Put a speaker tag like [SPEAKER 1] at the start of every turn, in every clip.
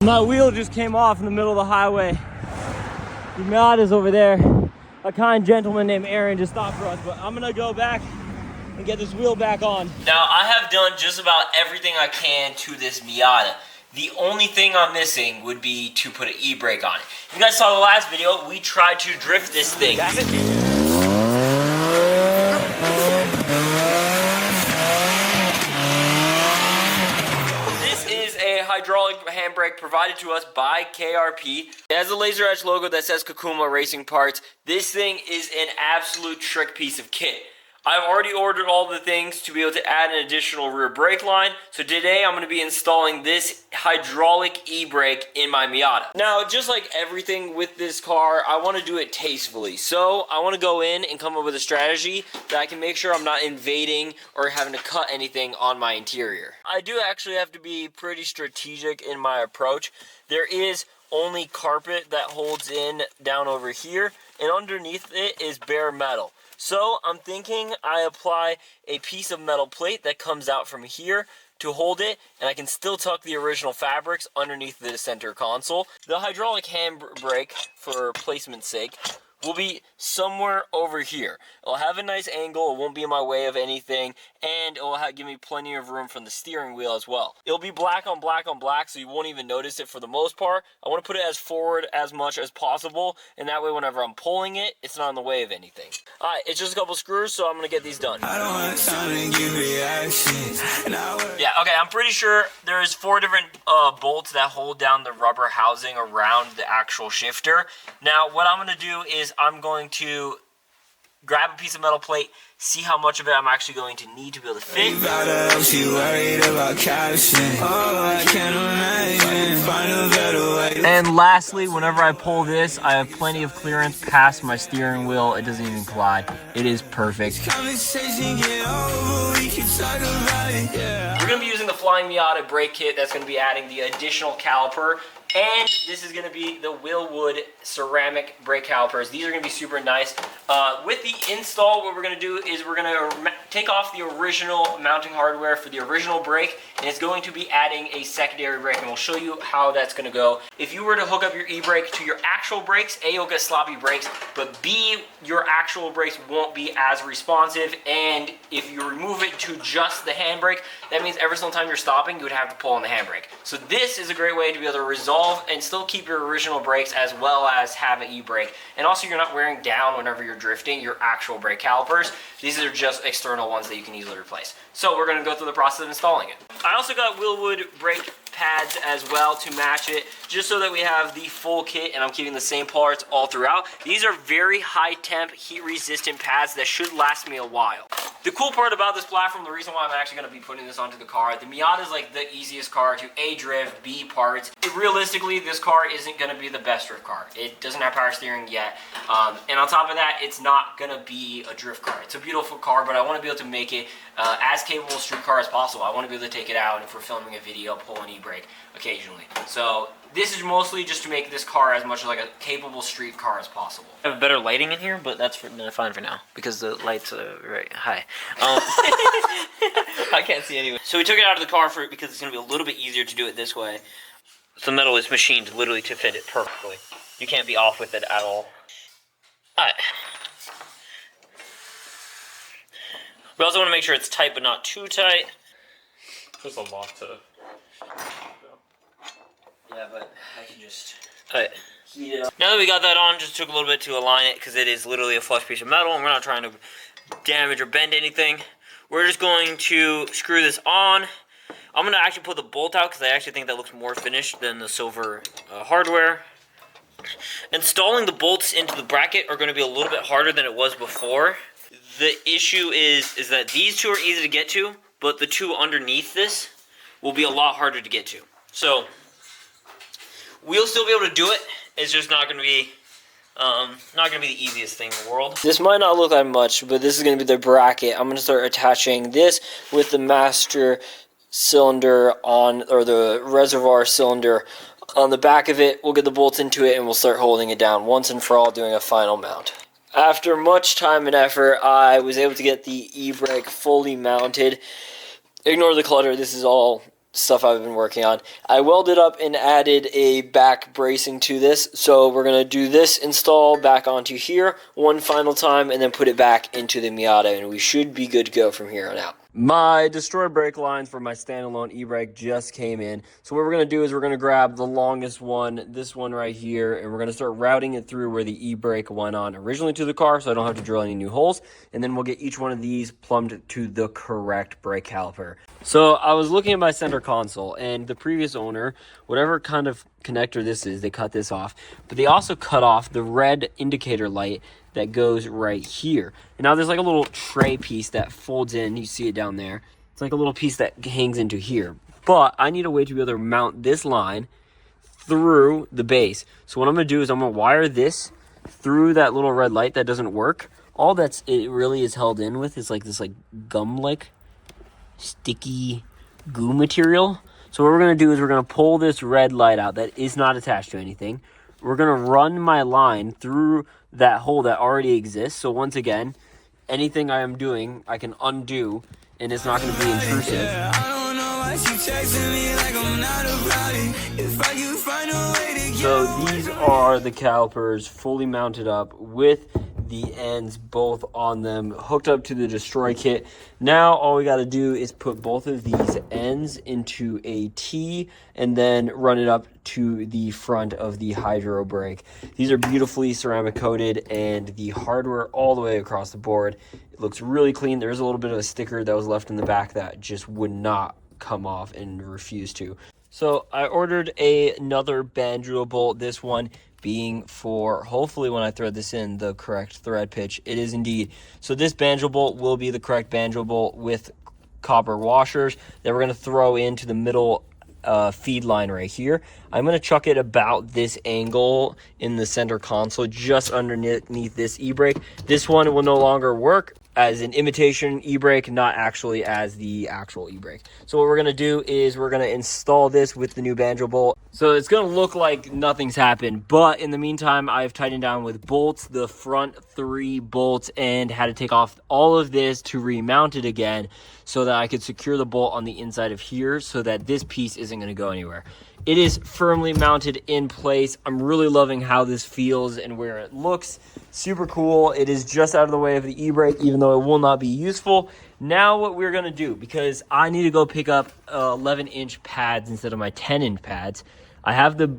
[SPEAKER 1] My wheel just came off in the middle of the highway. The Miata's over there. A kind gentleman named Aaron just stopped for us, but I'm gonna go back and get this wheel back on. Now, I have done just about everything I can to this Miata. The only thing I'm missing would be to put an e-brake on it. You guys saw the last video, we tried to drift this thing. That's it. Hydraulic handbrake provided to us by KRP. It has a laser etch logo that says Kakuma Racing Parts. This thing is an absolute trick piece of kit. I've already ordered all the things to be able to add an additional rear brake line. So today I'm going to be installing this hydraulic e-brake in my Miata. Now, just like everything with this car, I want to do it tastefully. So I want to go in and come up with a strategy that I can make sure I'm not invading or having to cut anything on my interior. I do actually have to be pretty strategic in my approach. There is only carpet that holds in down over here, and underneath it is bare metal. So I'm thinking I apply a piece of metal plate that comes out from here to hold it, and I can still tuck the original fabrics underneath the center console. The hydraulic handbrake, for placement's sake, will be somewhere over here. It'll have a nice angle, it won't be in my way of anything, and it will give me plenty of room from the steering wheel as well. It'll be black on black on black, so you won't even notice it for the most part. I want to put it as forward as much as possible, and that way whenever I'm pulling it, it's not in the way of anything. Alright, it's just a couple screws, so I'm going to get these done. I don't want time to give reactions. Yeah, okay, I'm pretty sure there's 4 different bolts that hold down the rubber housing around the actual shifter. Now, what I'm going to do is I'm going to grab a piece of metal plate, see how much of it I'm actually going to need to be able to fit. And lastly, whenever I pull this, I have plenty of clearance past my steering wheel. It doesn't even glide. It is perfect. We're going to be using the Flying Miata brake kit that's going to be adding the additional caliper. And this is going to be the Willwood ceramic brake calipers. These are going to be super nice. With the install, what we're going to do is we're going to take off the original mounting hardware for the original brake, and it's going to be adding a secondary brake, and we'll show you how that's going to go. If you were to hook up your e-brake to your actual brakes, A, you'll get sloppy brakes, but B, your actual brakes won't be as responsive, and if you remove it to just the handbrake, that means every single time you're stopping, you would have to pull on the handbrake. So this is a great way to be able to resolve and still keep your original brakes as well as have an e-brake. And also you're not wearing down whenever you're drifting your actual brake calipers. These are just external ones that you can easily replace. So we're going to go through the process of installing it. I also got Willwood brake pads as well to match it, just so that we have the full kit, and I'm keeping the same parts all throughout. These are very high temp, heat resistant pads that should last me a while. The cool part about this platform, the reason why I'm actually going to be putting this onto the car, the Miata is like the easiest car to A, drift, B, parts. Realistically, this car isn't going to be the best drift car. It doesn't have power steering yet, and on top of that, it's not going to be a drift car. It's a beautiful car, but I want to be able to make it as capable a street car as possible. I want to be able to take it out, and if we're filming a video, pull an e-brake occasionally. So this is mostly just to make this car as much like a capable street car as possible.
[SPEAKER 2] I have better lighting in here, but that's fine for now because the lights are right high. I can't see anyway. So we took it out of the car because it's going to be a little bit easier to do it this way. The metal is machined literally to fit it perfectly. You can't be off with it at all. Alright. We also want to make sure it's tight but not too tight.
[SPEAKER 3] There's a lot to...
[SPEAKER 2] Yeah, but I can just heat it up. Now that we got that on, just took a little bit to align it because it is literally a flush piece of metal and we're not trying to damage or bend anything. We're just going to screw this on. I'm going to actually pull the bolt out because I actually think that looks more finished than the silver hardware. Installing the bolts into the bracket are going to be a little bit harder than it was before. The issue is that these two are easy to get to, but the two underneath this will be a lot harder to get to. So we'll still be able to do it. It's just not going to be the easiest thing in the world.
[SPEAKER 1] This might not look like much, but this is going to be the bracket. I'm going to start attaching this with the master cylinder on, or the reservoir cylinder on the back of it. We'll get the bolts into it and we'll start holding it down once and for all, doing a final mount. After much time and effort, I was able to get the e-brake fully mounted. Ignore the clutter, this is all stuff I've been working on. I welded up and added a back bracing to this, so we're going to do this install back onto here one final time and then put it back into the Miata, and we should be good to go from here on out. My destroyed brake lines for my standalone e-brake just came in. So what we're going to do is we're going to grab the longest one, this one right here, and we're going to start routing it through where the e-brake went on originally to the car, so I don't have to drill any new holes. And then we'll get each one of these plumbed to the correct brake caliper. So I was looking at my center console, and the previous owner, whatever kind of connector this is, they cut this off. But they also cut off the red indicator light that goes right here. And now there's like a little tray piece that folds in. You see it down there. It's like a little piece that hangs into here. But I need a way to be able to mount this line through the base. So what I'm going to do is I'm going to wire this through that little red light that doesn't work. All that's it really is held in with is like this like gum-like sticky goo material. So what we're going to do is we're going to pull this red light out that is not attached to anything. We're going to run my line through that hole that already exists. So once again, anything I am doing, I can undo, and it's not going to be intrusive. So these are the calipers fully mounted up with the ends both on them, hooked up to the destroy kit. Now all we got to do is put both of these ends into a T and then run it up to the front of the hydro brake. These are beautifully ceramic coated, and the hardware all the way across the board, it looks really clean. There is a little bit of a sticker that was left in the back that just would not come off and refused to. So I ordered another banjo bolt, this one being for, hopefully when I thread this in, the correct thread pitch. It is indeed. So this banjo bolt will be the correct banjo bolt with copper washers that we're going to throw into the middle feed line right here. I'm going to chuck it about this angle in the center console, just underneath this e-brake. This one will no longer work as an imitation e-brake, not actually as the actual e-brake. So what we're going to do is we're going to install this with the new banjo bolt. So it's going to look like nothing's happened, but in the meantime, I've tightened down with bolts, the front 3 bolts, and had to take off all of this to remount it again so that I could secure the bolt on the inside of here so that this piece isn't going to go anywhere. It is firmly mounted in place. I'm really loving how this feels and where it looks. Super cool. It is just out of the way of the e-brake, even though it will not be useful. Now what we're going to do, because I need to go pick up 11-inch pads instead of my 10-inch pads, I have the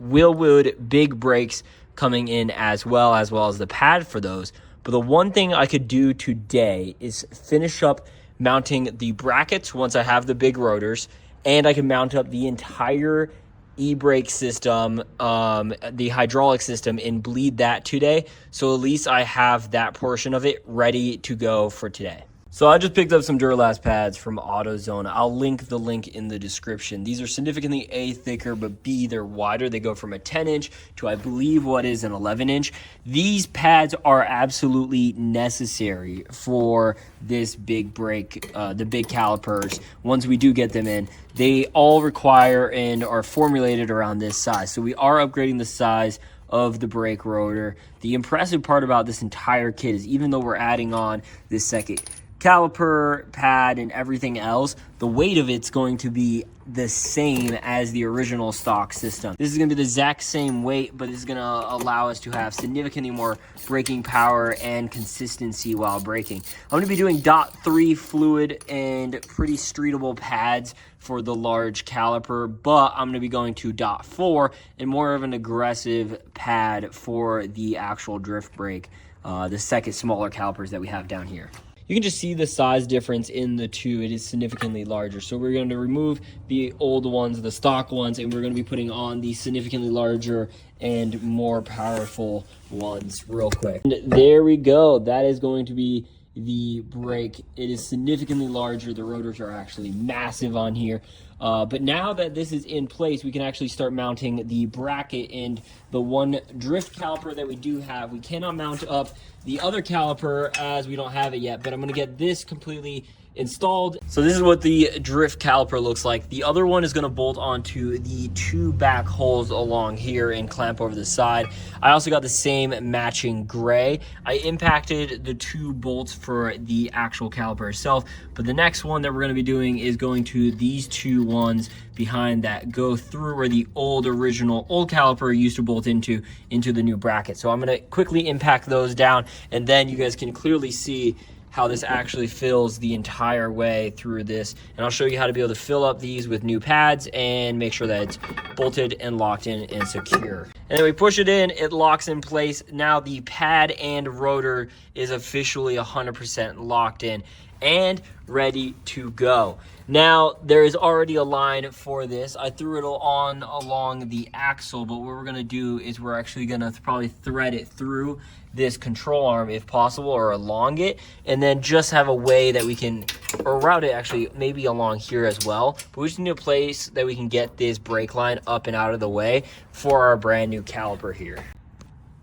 [SPEAKER 1] Wilwood big brakes coming in as well as the pad for those. But the one thing I could do today is finish up mounting the brackets once I have the big rotors, and I can mount up the entire e-brake system, the hydraulic system, and bleed that today. So at least I have that portion of it ready to go for today. So I just picked up some Duralast pads from AutoZone. I'll link the link in the description. These are significantly A, thicker, but B, they're wider. They go from a 10-inch to, I believe, what is an 11-inch. These pads are absolutely necessary for this big brake, the big calipers. Once we do get them in, they all require and are formulated around this size. So we are upgrading the size of the brake rotor. The impressive part about this entire kit is even though we're adding on this second caliper, pad, and everything else, the weight of it's going to be the same as the original stock system. This is going to be the exact same weight, but this is going to allow us to have significantly more braking power and consistency while braking. I'm going to be doing .3 fluid and pretty streetable pads for the large caliper, but I'm going to be going to .4 and more of an aggressive pad for the actual drift brake, the second smaller calipers that we have down here. You can just see the size difference in the two. It is significantly larger. So we're going to remove the old ones, the stock ones, and we're going to be putting on the significantly larger and more powerful ones real quick. And there we go. That is going to be the brake. It is significantly larger. The rotors are actually massive on here. But now that this is in place, we can actually start mounting the bracket and the one drift caliper that we do have. We cannot mount up the other caliper as we don't have it yet, but I'm going to get this completely installed. So this is what the drift caliper looks like. The other one is going to bolt onto the 2 back holes along here and clamp over the side. I also got the same matching gray. I impacted the 2 bolts for the actual caliper itself, but the next one that we're going to be doing is going to these 2 ones behind that go through where the old caliper used to bolt into the new bracket. So I'm going to quickly impact those down, and then you guys can clearly see how this actually fills the entire way through this. And I'll show you how to be able to fill up these with new pads and make sure that it's bolted and locked in and secure. And then we push it in, it locks in place. Now the pad and rotor is officially 100% locked in and ready to go. Now there is already a line for this. I threw it on along the axle, but what we're gonna do is we're actually gonna probably thread it through this control arm if possible, or along it, and then just have a way that we can, or route it actually maybe along here as well. But we just need a place that we can get this brake line up and out of the way for our brand new caliper here.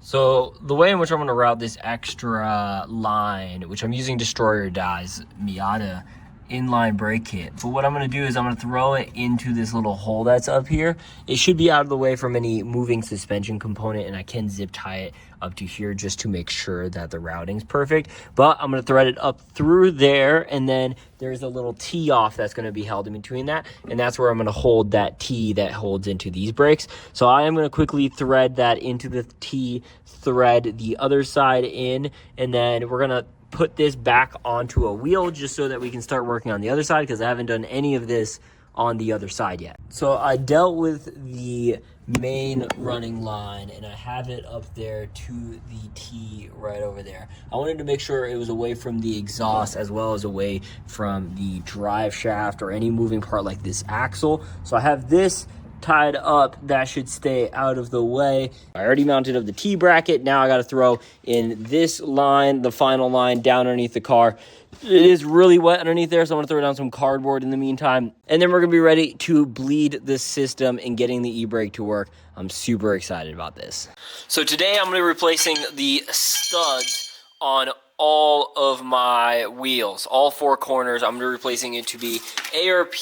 [SPEAKER 1] So the way in which I'm going to route this extra line, which I'm using Destroyer Dies Miata inline brake kit, but what I'm going to do is I'm going to throw it into this little hole that's up here. It should be out of the way from any moving suspension component, and I can zip tie it up to here just to make sure that the routing's perfect. But I'm going to thread it up through there, and then there's a little T off that's going to be held in between that, and that's where I'm going to hold that T that holds into these brakes. So I am going to quickly thread that into the T, thread the other side in, and then we're going to put this back onto a wheel just so that we can start working on the other side, because I haven't done any of this on the other side yet. So I dealt with the main running line and I have it up there to the T right over there. I wanted to make sure it was away from the exhaust as well as away from the drive shaft or any moving part like this axle. So I have this tied up, that should stay out of the way. I already mounted up the T bracket. Now I got to throw in this line, the final line, down underneath the car. It is really wet underneath there, so I'm going to throw down some cardboard in the meantime. And then we're going to be ready to bleed the system and getting the e-brake to work. I'm super excited about this. So today I'm going to be replacing the studs on all of my wheels, all 4 corners. I'm going to be replacing it to be ARP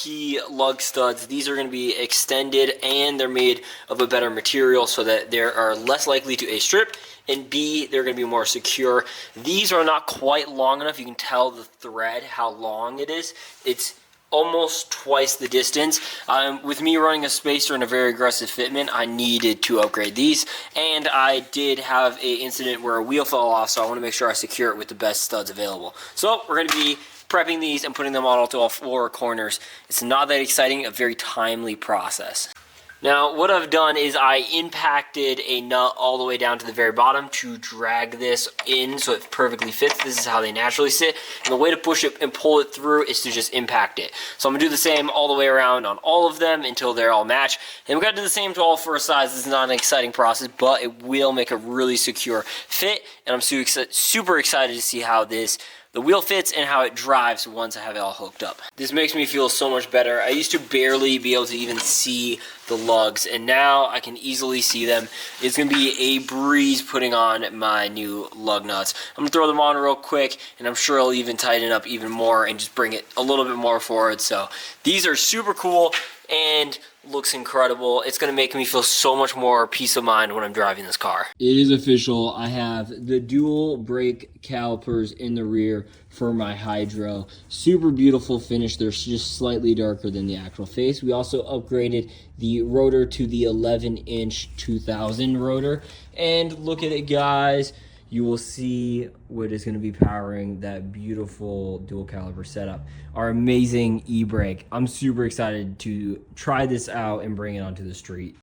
[SPEAKER 1] lug studs. These are going to be extended and they're made of a better material so that they are less likely to A, strip, and B, they're going to be more secure. These are not quite long enough. You can tell the thread how long it is. It's almost twice the distance. With me running a spacer and a very aggressive fitment, I needed to upgrade these, and I did have an incident where a wheel fell off, so I want to make sure I secure it with the best studs available. So we're going to be prepping these and putting them on all 4 corners. It's not that exciting, a very timely process. Now, what I've done is I impacted a nut all the way down to the very bottom to drag this in so it perfectly fits. This is how they naturally sit. And the way to push it and pull it through is to just impact it. So I'm going to do the same all the way around on all of them until they're all matched. And we've got to do the same to all 4 sides. This is not an exciting process, but it will make a really secure fit. And I'm super excited to see how the wheel fits and how it drives once I have it all hooked up. This makes me feel so much better. I used to barely be able to even see the lugs, and now I can easily see them. It's gonna be a breeze putting on my new lug nuts. I'm gonna throw them on real quick, and I'm sure I'll even tighten up even more and just bring it a little bit more forward. So these are super cool and looks incredible. It's going to make me feel so much more peace of mind when I'm driving this car. It is official. I have the dual brake calipers in the rear for my hydro. Super beautiful finish. They're just slightly darker than the actual face. We also upgraded the rotor to the 11-inch 2000 rotor. And look at it, guys. You will see what is going to be powering that beautiful dual caliper setup. Our amazing e-brake. I'm super excited to try this out and bring it onto the street.